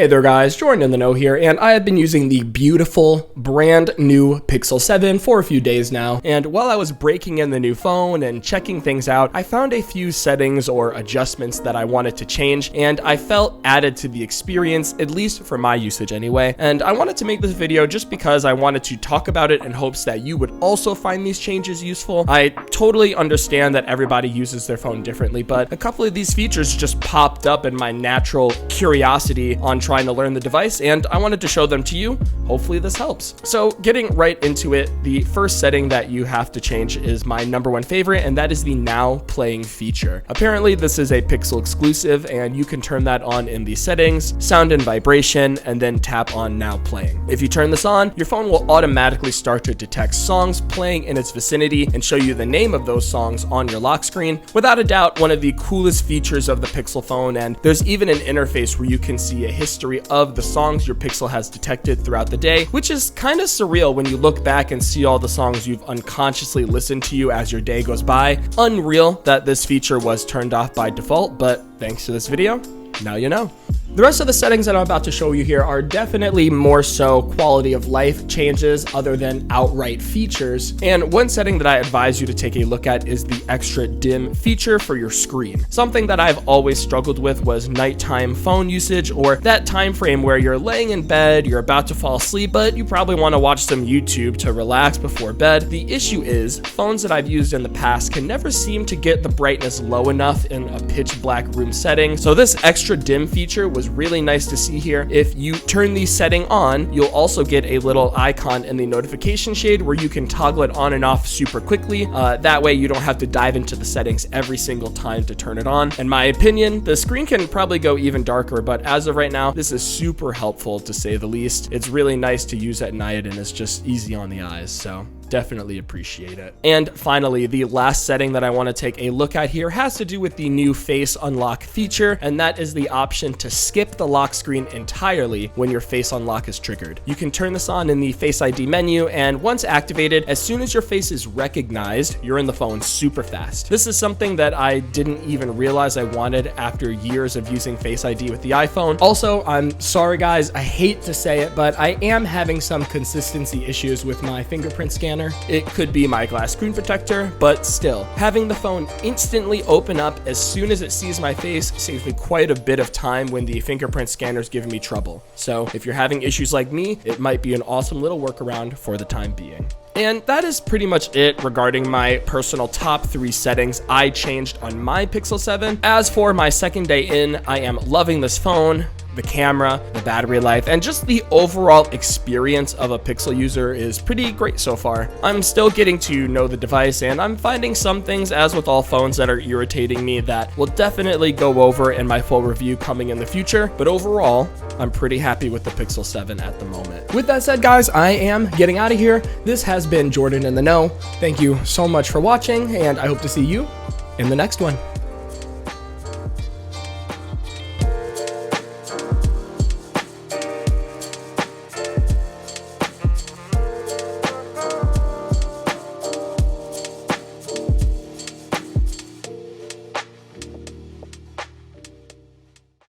Hey there guys, Jordan in the know here, and I have been using the beautiful brand new Pixel 7 for a few days now, and while I was breaking in the new phone and checking things out, I found a few settings or adjustments that I wanted to change, and I felt added to the experience, at least for my usage anyway, and I wanted to make this video just because I wanted to talk about it in hopes that you would also find these changes useful. I totally understand that everybody uses their phone differently, but a couple of these features just popped up in my natural curiosity on trying to learn the device, and I wanted to show them to you. Hopefully this helps. So getting right into it, the first setting that you have to change is my #1 favorite, and that is the now playing feature. Apparently this is a Pixel exclusive, and you can turn that on in the settings, sound and vibration, and then tap on now playing. If you turn this on, your phone will automatically start to detect songs playing in its vicinity and show you the name of those songs on your lock screen. Without a doubt, one of the coolest features of the Pixel phone, and there's even an interface where you can see a history of the songs your Pixel has detected throughout the day, which is kind of surreal when you look back and see all the songs you've unconsciously listened to as your day goes by. Unreal that this feature was turned off by default, but thanks to this video, now you know. The rest of the settings that I'm about to show you here are definitely more so quality of life changes other than outright features. And one setting that I advise you to take a look at is the extra dim feature for your screen. Something that I've always struggled with was nighttime phone usage, or that time frame where you're laying in bed, you're about to fall asleep, but you probably want to watch some YouTube to relax before bed. The issue is phones that I've used in the past can never seem to get the brightness low enough in a pitch black room setting. So this extra dim feature was really nice to see here. If you turn the setting on, you'll also get a little icon in the notification shade where you can toggle it on and off super quickly. That way you don't have to dive into the settings every single time to turn it on. In my opinion, the screen can probably go even darker, but as of right now, this is super helpful to say the least. It's really nice to use at night and it's just easy on the eyes, so definitely appreciate it. And finally, the last setting that I want to take a look at here has to do with the new face unlock feature, and that is the option to skip the lock screen entirely when your face unlock is triggered. You can turn this on in the Face ID menu, and once activated, as soon as your face is recognized, you're in the phone super fast. This is something that I didn't even realize I wanted after years of using Face ID with the iPhone. Also, I'm sorry guys, I hate to say it, but I am having some consistency issues with my fingerprint scanner. It could be my glass screen protector, but still, having the phone instantly open up as soon as it sees my face saves me quite a bit of time when the fingerprint scanner is giving me trouble. So if you're having issues like me, it might be an awesome little workaround for the time being. And that is pretty much it regarding my personal top 3 settings I changed on my Pixel 7. As for my second day in, I am loving this phone. The camera, the battery life, and just the overall experience of a Pixel user is pretty great so far. I'm still getting to know the device, and I'm finding some things, as with all phones, that are irritating me that will definitely go over in my full review coming in the future, but overall, I'm pretty happy with the Pixel 7 at the moment. With that said, guys, I am getting out of here. This has been Jordan in the Know. Thank you so much for watching, and I hope to see you in the next one.